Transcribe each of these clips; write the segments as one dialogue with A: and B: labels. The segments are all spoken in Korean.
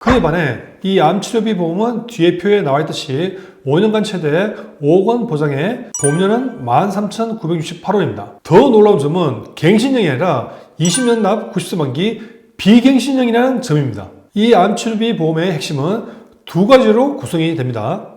A: 그에 반해 이 암치료비 보험은 뒤에 표에 나와 있듯이 5년간 최대 5억 원 보장에 보험료는 13,968원입니다. 더 놀라운 점은 갱신형이 아니라 20년 납 90세 만기 비갱신형이라는 점입니다. 이 암치료비 보험의 핵심은 두 가지로 구성이 됩니다.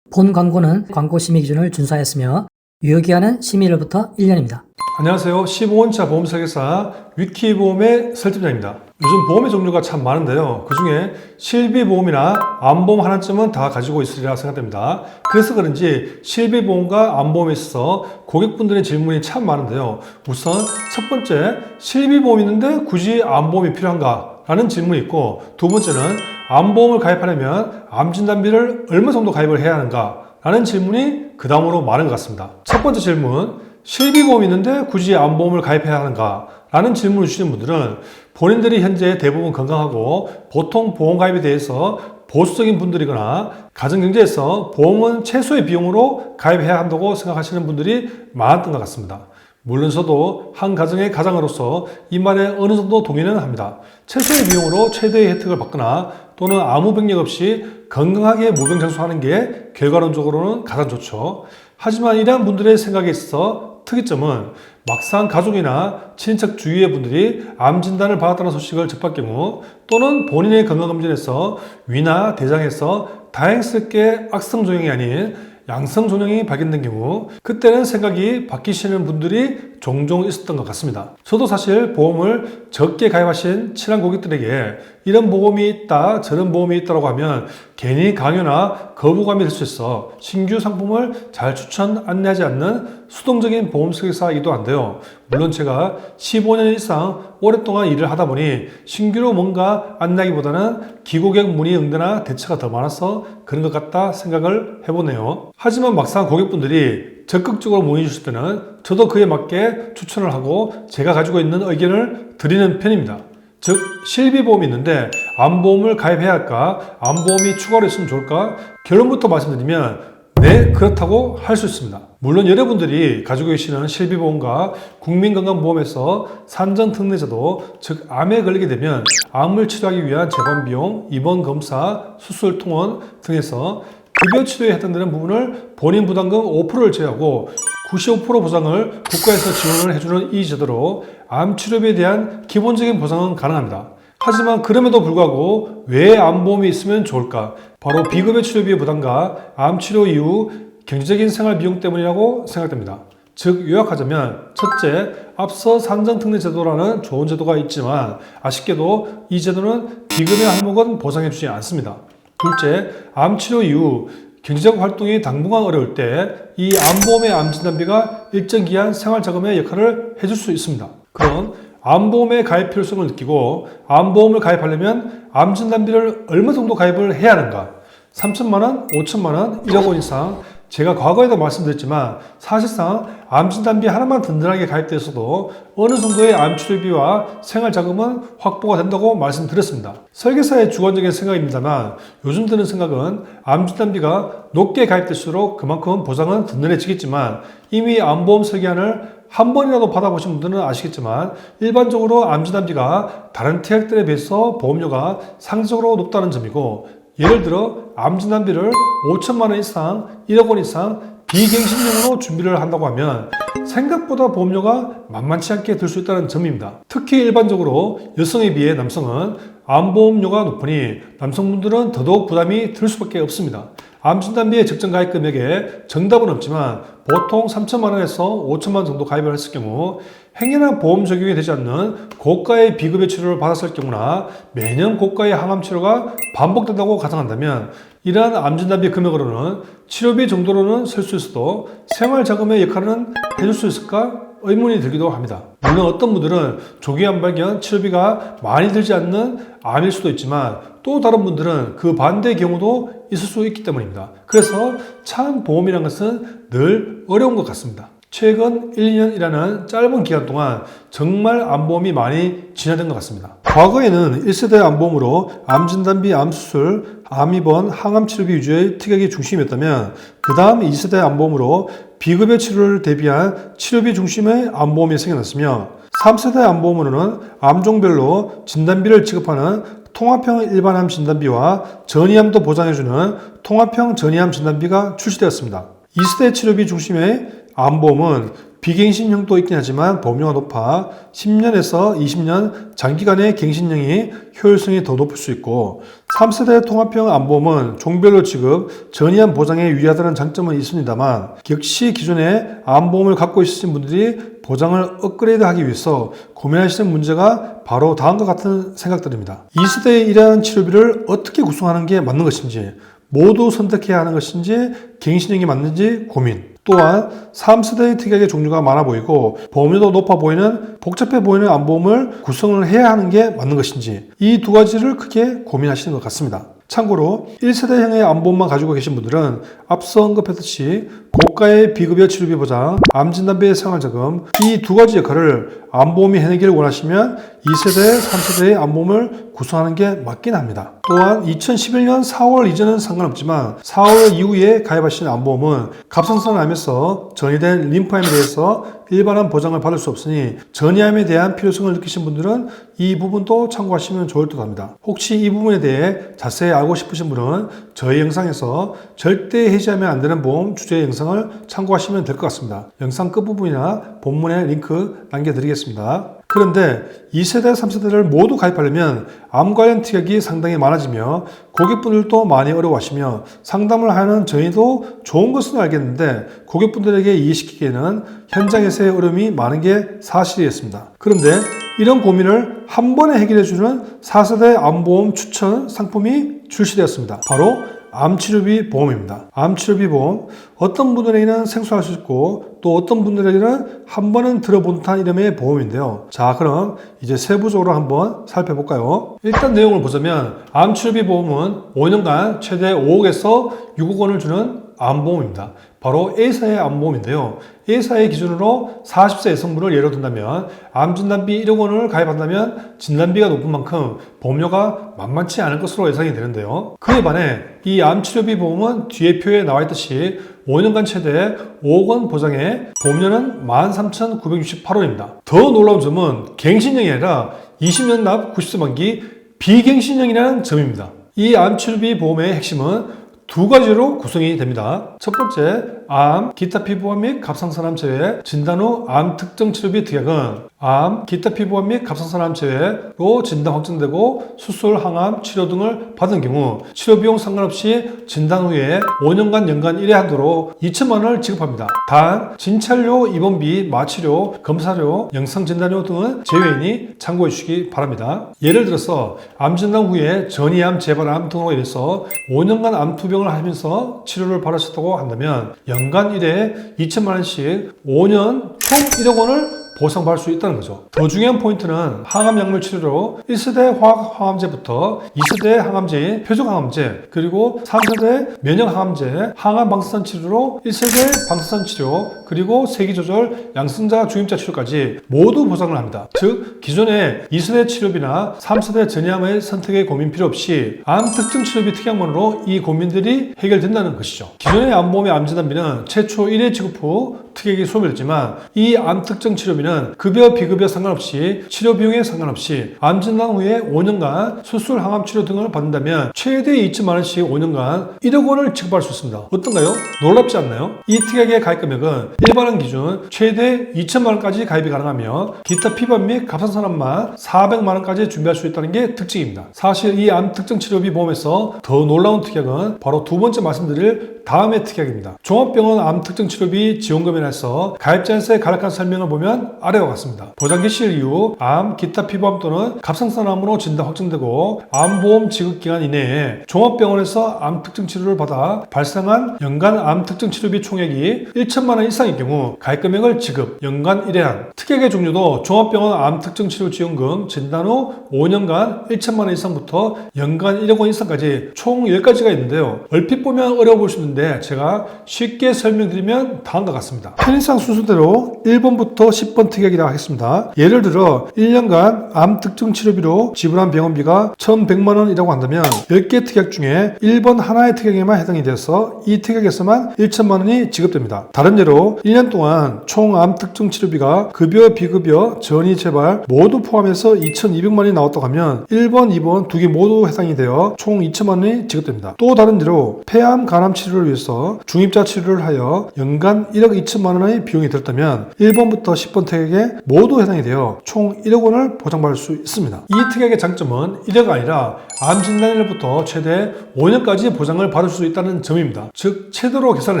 B: 본 광고는 광고 심의 기준을 준수하였으며 유효기한은 심의일로부터 1년입니다.
A: 안녕하세요. 15원차 보험 설계사 위키보험의 설팀장입니다. 요즘 보험의 종류가 참 많은데요. 그 중에 실비보험이나 암보험 하나쯤은 다 가지고 있으리라 생각됩니다. 그래서 그런지 실비보험과 암보험에 있어서 고객분들의 질문이 참 많은데요. 우선 첫 번째, 실비보험이 있는데 굳이 암보험이 필요한가? 라는 질문이 있고, 두 번째는 암보험을 가입하려면 암진단비를 얼마 정도 가입을 해야 하는가? 라는 질문이 그 다음으로 많은 것 같습니다. 첫 번째 질문, 실비보험이 있는데 굳이 암보험을 가입해야 하는가? 라는 질문을 주시는 분들은 본인들이 현재 대부분 건강하고 보통 보험 가입에 대해서 보수적인 분들이거나 가정경제에서 보험은 최소의 비용으로 가입해야 한다고 생각하시는 분들이 많았던 것 같습니다. 물론 저도 한 가정의 가장으로서 이 말에 어느 정도 동의는 합니다. 최소의 비용으로 최대의 혜택을 받거나 또는 아무 병력 없이 건강하게 무병장수하는 게 결과론적으로는 가장 좋죠. 하지만 이러한 분들의 생각에 있어서 특이점은 막상 가족이나 친인척 주위의 분들이 암 진단을 받았다는 소식을 접할 경우 또는 본인의 건강검진에서 위나 대장에서 다행스럽게 악성 종양이 아닌 양성 종양이 발견된 경우 그때는 생각이 바뀌시는 분들이 종종 있었던 것 같습니다. 저도 사실 보험을 적게 가입하신 친한 고객들에게 이런 보험이 있다 저런 보험이 있다고 하면 괜히 강요나 거부감이 들 수 있어 신규 상품을 잘 추천 안내하지 않는 수동적인 보험 설계사이기도 한데요. 물론 제가 15년 이상 오랫동안 일을 하다 보니 신규로 뭔가 안내하기보다는 기고객 문의 응대나 대처가 더 많아서 그런 것 같다 생각을 해보네요. 하지만 막상 고객분들이 적극적으로 문의 주실 때는 저도 그에 맞게 추천을 하고 제가 가지고 있는 의견을 드리는 편입니다. 즉 실비보험이 있는데 암보험을 가입해야 할까? 암보험이 추가로 있으면 좋을까? 결론부터 말씀드리면 네, 그렇다고 할 수 있습니다. 물론 여러분들이 가지고 계시는 실비보험과 국민건강보험에서 산정특례제도, 즉 암에 걸리게 되면 암을 치료하기 위한 재반비용, 입원 검사, 수술 통원 등에서 급여 치료에 해당되는 부분을 본인 부담금 5%를 제외하고 95% 보상을 국가에서 지원을 해주는 이 제도로 암 치료비에 대한 기본적인 보상은 가능합니다. 하지만 그럼에도 불구하고 왜 암보험이 있으면 좋을까? 바로 비급여 치료비의 부담과 암 치료 이후 경제적인 생활 비용 때문이라고 생각됩니다. 즉 요약하자면 첫째, 앞서 산정특례제도라는 좋은 제도가 있지만 아쉽게도 이 제도는 비급여 항목은 보상해주지 않습니다. 둘째, 암 치료 이후 경제적 활동이 당분간 어려울 때 이 암보험의 암진단비가 일정 기한 생활자금의 역할을 해줄 수 있습니다. 그럼 암보험의 가입 필요성을 느끼고 암보험을 가입하려면 암진단비를 얼마 정도 가입을 해야 하는가? 3천만 원, 5천만 원, 1억 원 이상. 제가 과거에도 말씀드렸지만 사실상 암진단비 하나만 든든하게 가입되어서도 어느 정도의 암치료비와 생활자금은 확보가 된다고 말씀드렸습니다. 설계사의 주관적인 생각입니다만 요즘 드는 생각은 암진단비가 높게 가입될수록 그만큼 보상은 든든해지겠지만 이미 암보험 설계안을 한 번이라도 받아보신 분들은 아시겠지만 일반적으로 암진단비가 다른 태약들에 비해서 보험료가 상대적으로 높다는 점이고 예를 들어 암진단비를 5천만 원 이상, 1억 원 이상 비갱신형으로 준비를 한다고 하면 생각보다 보험료가 만만치 않게 들 수 있다는 점입니다. 특히 일반적으로 여성에 비해 남성은 암보험료가 높으니 남성분들은 더더욱 부담이 들 수밖에 없습니다. 암진단비의 적정 가입 금액에 정답은 없지만 보통 3천만 원에서 5천만 원 정도 가입을 했을 경우 행여나 보험 적용이 되지 않는 고가의 비급여 치료를 받았을 경우나 매년 고가의 항암 치료가 반복된다고 가정한다면 이러한 암진단비 금액으로는 치료비 정도로는 설 수 있어도 생활자금의 역할은 해줄 수 있을까? 의문이 들기도 합니다. 물론 어떤 분들은 조기암 발견 치료비가 많이 들지 않는 암일 수도 있지만 또 다른 분들은 그 반대의 경우도 있을 수 있기 때문입니다. 그래서 참 보험이란 것은 늘 어려운 것 같습니다. 최근 1, 2년이라는 짧은 기간 동안 정말 암보험이 많이 진화된 것 같습니다. 과거에는 1세대 암보험으로 암진단비, 암수술, 암입원, 항암치료비 위주의 특약이 중심이었다면 그 다음 2세대 암보험으로 비급여 치료를 대비한 치료비 중심의 암보험이 생겨났으며 3세대 암보험으로는 암종별로 진단비를 지급하는 통합형 일반암 진단비와 전이암도 보장해주는 통합형 전이암 진단비가 출시되었습니다. 2세대 치료비 중심의 암보험은 비갱신형도 있긴 하지만 보험료가 높아 10년에서 20년 장기간의 갱신형이 효율성이 더 높을 수 있고 3세대 통합형 암보험은 종별로 지급, 전이암 보장에 유리하다는 장점은 있습니다만 역시 기존에 암보험을 갖고 있으신 분들이 보장을 업그레이드하기 위해서 고민하시는 문제가 바로 다음과 같은 생각들입니다. 2세대에 일하는 치료비를 어떻게 구성하는 게 맞는 것인지, 모두 선택해야 하는 것인지, 갱신형이 맞는지 고민. 또한 3세대의 특약의 종류가 많아 보이고 보험료도 높아 보이는 복잡해 보이는 암보험을 구성을 해야 하는 게 맞는 것인지, 이 두 가지를 크게 고민하시는 것 같습니다. 참고로 1세대형의 암보험만 가지고 계신 분들은 앞서 언급했듯이 고가의 비급여 치료비 보장, 암진단비의 생활자금, 이 두 가지 역할을 암보험이 해내기를 원하시면 2세대, 3세대의 암보험을 구성하는 게 맞긴 합니다. 또한 2011년 4월 이전은 상관없지만 4월 이후에 가입하시는 암보험은 갑상선 암에서 전이된 림프암에 대해서 일반암 보장을 받을 수 없으니 전이암에 대한 필요성을 느끼신 분들은 이 부분도 참고하시면 좋을 듯 합니다. 혹시 이 부분에 대해 자세히 알고 싶으신 분은 저희 영상에서 절대 해지하면 안 되는 보험 주제 영상을 참고하시면 될 것 같습니다. 영상 끝부분이나 본문에 링크 남겨드리겠습니다. 그런데 2세대, 3세대를 모두 가입하려면 암 관련 특약이 상당히 많아지며 고객분들도 많이 어려워하시며 상담을 하는 저희도 좋은 것은 알겠는데 고객분들에게 이해시키기에는 현장에서의 어려움이 많은 게 사실이었습니다. 그런데 이런 고민을 한 번에 해결해주는 4세대 암보험 추천 상품이 출시되었습니다. 바로 암치료비 보험입니다. 암치료비 보험, 어떤 분들에게는 생소할 수 있고 또 어떤 분들에게는 한 번은 들어본 듯한 이름의 보험인데요. 자, 그럼 이제 세부적으로 한번 살펴볼까요? 일단 내용을 보자면 암치료비 보험은 5년간 최대 5억에서 6억 원을 주는 암보험입니다. 바로 A사의 암보험인데요. A사의 기준으로 40세 여성분을 예로 든다면 암진단비 1억 원을 가입한다면 진단비가 높은 만큼 보험료가 만만치 않을 것으로 예상이 되는데요. 그에 반해 이 암치료비 보험은 뒤에 표에 나와 있듯이 5년간 최대 5억 원 보장에 보험료는 13,968원입니다. 더 놀라운 점은 갱신형이 아니라 20년 납 90세 만기 비갱신형이라는 점입니다. 이 암치료비 보험의 핵심은 두 가지로 구성이 됩니다. 첫 번째, 암, 기타 피부암 및 갑상선암 제외, 진단 후 암 특정 치료비 특약은 암, 기타 피부암 및 갑상선암 제외로 진단 확정되고 수술, 항암, 치료 등을 받은 경우 치료 비용 상관없이 진단 후에 5년간 연간 1회 한도로 2천만 원을 지급합니다. 단, 진찰료, 입원비, 마취료, 검사료, 영상 진단료 등은 제외이니 참고해 주시기 바랍니다. 예를 들어서 암 진단 후에 전이암, 재발암 등으로 인해서 5년간 암 투병을 하면서 치료를 받으셨다고 한다면 연간 1회 2천만 원씩 5년 총 1억 원을 보상받을 수 있다는 거죠. 더 중요한 포인트는 항암 약물 치료로 1세대 화학 항암제부터 2세대 항암제인 표적 항암제, 그리고 3세대 면역 항암제, 항암 방사선 치료로 1세대 방사선 치료, 그리고 세기 조절, 양성자 중입자 치료까지 모두 보장을 합니다. 즉 기존의 2세대 치료비나 3세대 전이암의 선택의 고민 필요 없이 암 특정 치료비 특약만으로 이 고민들이 해결된다는 것이죠. 기존의 암보험의 암진단비는 최초 1회 지급 후 특약이 소멸했지만 이 암 특정 치료비는 급여 비급여 상관없이 치료 비용에 상관없이 암 진단 후에 5년간 수술, 항암 치료 등을 받는다면 최대 2천만 원씩 5년간 1억 원을 지급할 수 있습니다. 어떤가요? 놀랍지 않나요? 이 특약의 가입 금액은 일반암 기준 최대 2천만 원까지 가입이 가능하며 기타 피부암 및 갑상선암만 400만 원까지 준비할 수 있다는 게 특징입니다. 사실 이 암 특정 치료비 보험에서 더 놀라운 특약은 바로 두 번째 말씀드릴 다음의 특약입니다. 종합병원 암 특정 치료비 지원금에서 가입자에서의 간략한 설명을 보면 아래와 같습니다. 보장 개시 이후 암, 기타 피부암 또는 갑상선암으로 진단 확정되고 암보험 지급 기간 이내에 종합병원에서 암 특정 치료를 받아 발생한 연간 암 특정 치료비 총액이 1천만 원 이상인 경우 가입 금액을 지급, 연간 1회한. 특약의 종류도 종합병원 암 특정 치료 지원금 진단 후 5년간 1천만 원 이상부터 연간 1억 원 이상까지 총 10가지가 있는데요. 얼핏 보면 어려워 보일 수 있는데 제가 쉽게 설명드리면 다음과 같습니다. 됩니다. 편의상 순서대로 1번부터 10번 특약이라고 하겠습니다. 예를 들어 1년간 암 특정 치료비로 지불한 병원비가 1,100만원이라고 한다면 10개 특약 중에 1번 하나의 특약에만 해당이 되어서 이 특약에서만 1,000만원이 지급됩니다. 다른 예로 1년 동안 총 암 특정 치료비가 급여, 비급여, 전이, 재발 모두 포함해서 2,200만원이 나왔다고 하면 1번, 2번 두 개 모두 해당이 되어 총 2,000만원이 지급됩니다. 또 다른 예로 폐암, 간암 치료를 위해서 중입자 치료를 하여 연간 1억 2천만원의 비용이 들었다면 1번부터 10번 특약에 모두 해당이 되어 총 1억 원을 보장받을 수 있습니다. 이 특약의 장점은 1억 아니라 암 진단일로부터 최대 5년까지 보장을 받을 수 있다는 점입니다. 즉 최대로 계산을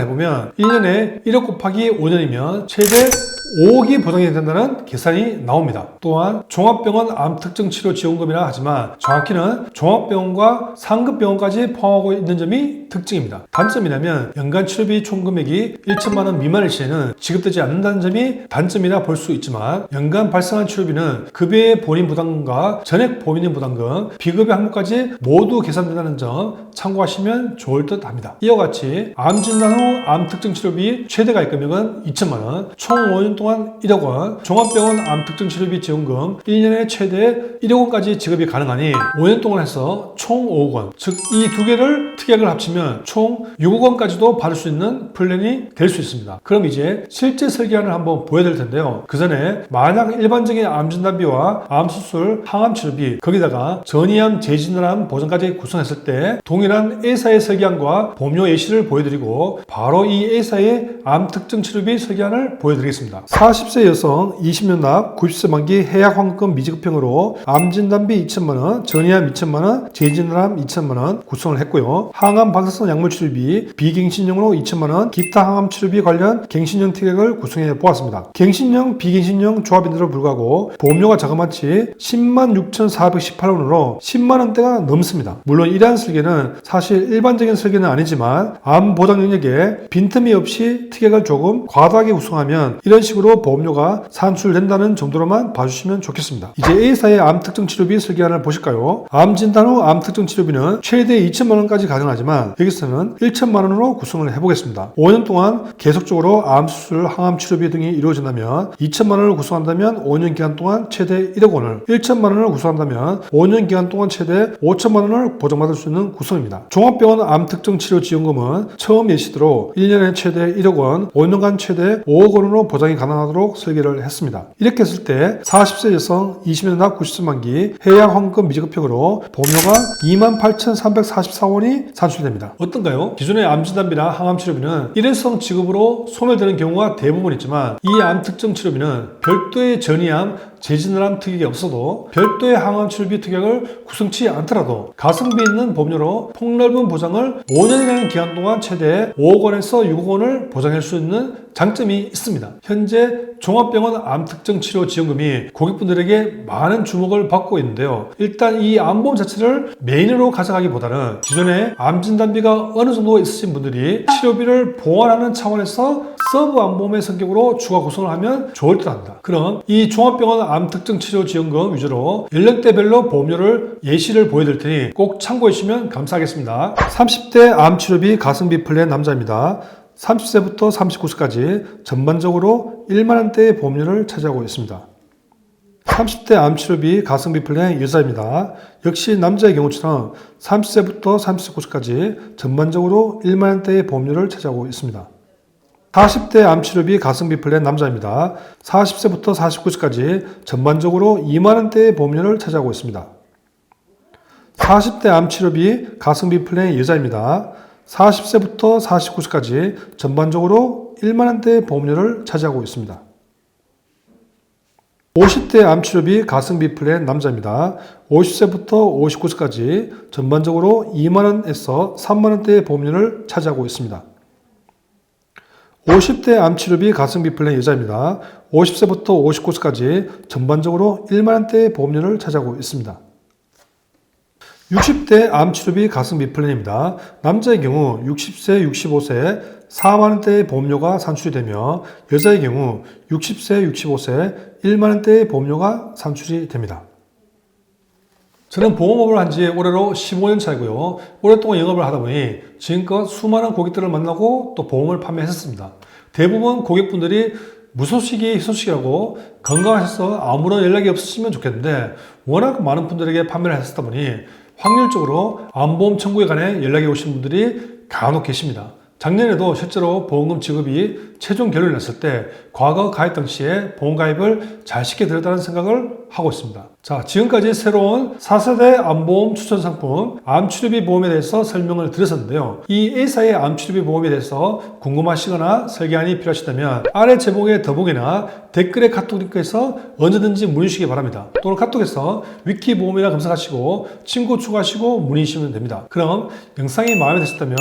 A: 해보면 1년에 1억 곱하기 5년이면 최대 5억이 보장이 된다는 계산이 나옵니다. 또한 종합병원 암특정치료지원금이라 하지만 정확히는 종합병원과 상급병원까지 포함하고 있는 점이 특징입니다. 단점이라면 연간 치료비 총 금액이 1천만원 미만일 시에는 지급되지 않는다는 점이 단점이라 볼 수 있지만 연간 발생한 치료비는 급여의 본인 부담금과 전액 본인 부담금, 비급여 항목까지 모두 계산된다는 점 참고하시면 좋을 듯 합니다. 이와 같이 암 진단 후 암 특정 치료비 최대 가입 금액은 2천만원, 총 5년 동안 1억 원, 종합병원 암 특정 치료비 지원금 1년에 최대 1억 원까지 지급이 가능하니 5년 동안 해서 총 5억 원, 즉 이 두 개를 특약을 합치면 총 6억 원까지도 받을 수 있는 플랜이 될 수 있습니다. 그럼 이제 실제 설계안을 한번 보여드릴 텐데요. 그 전에 만약 일반적인 암 진단비와 암 수술, 항암 치료비, 거기다가 전이암, 재진단암 보전까지 구성했을 때 동일한 A사의 설계안과 보험료 예시를 보여드리고 바로 이 A사의 암 특정 치료비 설계안을 보여드리겠습니다. 40세 여성 20년 납 90세 만기 해약 환급금 미지급형으로 암 진단비 2천만원, 전이암 2천만원, 재진단암 2천만원 구성을 했고요. 항암 방사성 약물 치료비 비갱신형으로 2천만원, 기타 항암 치료비 관련 갱신형 특약을 구성해 보았습니다. 갱신형, 비갱신형 조합인데도 불구하고 보험료가 자그마치 106,418원으로 10만원대가 넘습니다. 물론 이러한 설계는 사실 일반적인 설계는 아니지만 암 보장 영역에 빈틈이 없이 특약을 조금 과다하게 구성하면 이런 식으로 보험료가 산출된다는 정도로만 봐주시면 좋겠습니다. 이제 A사의 암 특정 치료비 설계안을 보실까요? 암 진단 후 암 특정 치료비는 최대 2천만원까지 가능하지만 여기서는 1천만원으로 구성을 해보겠습니다. 5년 동안 계속적으로 암 수술, 항암 치료비 등이 이루어진다면 2천만원을 구성한다면 5년 기간 동안 최대 1억 원을, 1천만원을 구성한다면 5년 기간 동안 최대 5천만원을 보장받을 수 있는 구성입니다. 종합병원 암 특정 치료 지원금은 처음 예시대로 1년에 최대 1억 원, 5년간 최대 5억 원으로 보장이 가능하도록 설계를 했습니다. 이렇게 했을 때 40세 여성 20년 납 90세 만기 해약 환급금 미지급형으로 보험료가 28,344원이 산출됩니다. 어떤가요? 기존의 암진단비나 항암치료비는 일회성 지급으로 소멸되는 경우가 대부분 있지만 이 암 특정 치료비는 별도의 전이암, 재진단암 특약이 없어도 별도의 항암 치료비 특약을 구성치 않더라도 가성비 있는 보험료로 폭넓은 보장을 5년이라는 기간 동안 최대 5억 원에서 6억 원을 보장할 수 있는 장점이 있습니다. 현재 종합병원 암특정치료지원금이 고객분들에게 많은 주목을 받고 있는데요. 일단 이 암보험 자체를 메인으로 가져가기보다는 기존에 암진단비가 어느 정도 있으신 분들이 치료비를 보완하는 차원에서 서브 암보험의 성격으로 추가 구성을 하면 좋을 듯 합니다. 그럼 이 종합병원 암특정치료지원금 위주로 연령대별로 보험료를 예시를 보여드릴 테니 꼭 참고해 주시면 감사하겠습니다. 30대 암치료비 가성비 플랜 남자입니다. 30세부터 39세까지 전반적으로 1만원대의 보험료를 차지하고 있습니다. 30대 암치료비 가성비 플랜 여자입니다. 역시 남자의 경우처럼 30세부터 39세까지 전반적으로 1만원대의 보험료를 차지하고 있습니다. 40대 암치료비 가성비 플랜 남자입니다. 40세부터 49세까지 전반적으로 2만원대의 보험료를 차지하고 있습니다. 40대 암치료비 가성비 플랜 여자입니다. 40세부터 49세까지 전반적으로 1만원대의 보험료를 차지하고 있습니다. 50대 암치료비 가성비 플랜 남자입니다. 50세부터 59세까지 전반적으로 2만원에서 3만원대의 보험료를 차지하고 있습니다. 50대 암치료비 가성비 플랜 여자입니다. 50세부터 59세까지 전반적으로 1만원대의 보험료를 차지하고 있습니다. 60대 암치료비 가성비 플랜입니다. 남자의 경우 60세, 65세 4만원대의 보험료가 산출이 되며 여자의 경우 60세, 65세 1만원대의 보험료가 산출이 됩니다. 저는 보험업을 한 지 올해로 15년 차이고요. 오랫동안 영업을 하다 보니 지금껏 수많은 고객들을 만나고 또 보험을 판매했었습니다. 대부분 고객분들이 무소식이 희소식이라고 건강하셔서 아무런 연락이 없으시면 좋겠는데 워낙 많은 분들에게 판매를 했었다 보니 확률적으로 암보험 청구에 관해 연락이 오신 분들이 간혹 계십니다. 작년에도 실제로 보험금 지급이 최종 결론이 났을 때 과거 가입 당시에 보험 가입을 잘 시켜드렸다는 생각을 하고 있습니다. 자, 지금까지 새로운 4세대 암보험 추천 상품 암치료비 보험에 대해서 설명을 드렸었는데요. 이 A사의 암치료비 보험에 대해서 궁금하시거나 설계안이 필요하시다면 아래 제목의 더보기나 댓글의 카톡 링크에서 언제든지 문의 주시기 바랍니다. 또는 카톡에서 위키보험이라 검색하시고 친구 추가하시고 문의 주시면 됩니다. 그럼 영상이 마음에 드셨다면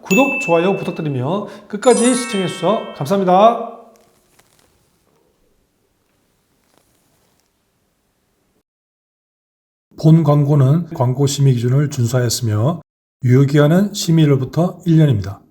A: 구독, 좋아요 부탁드리며 끝까지 시청해 주셔서 감사합니다. 본 광고는 광고 심의 기준을 준수하였으며 유효기한은 심의일로부터 1년입니다.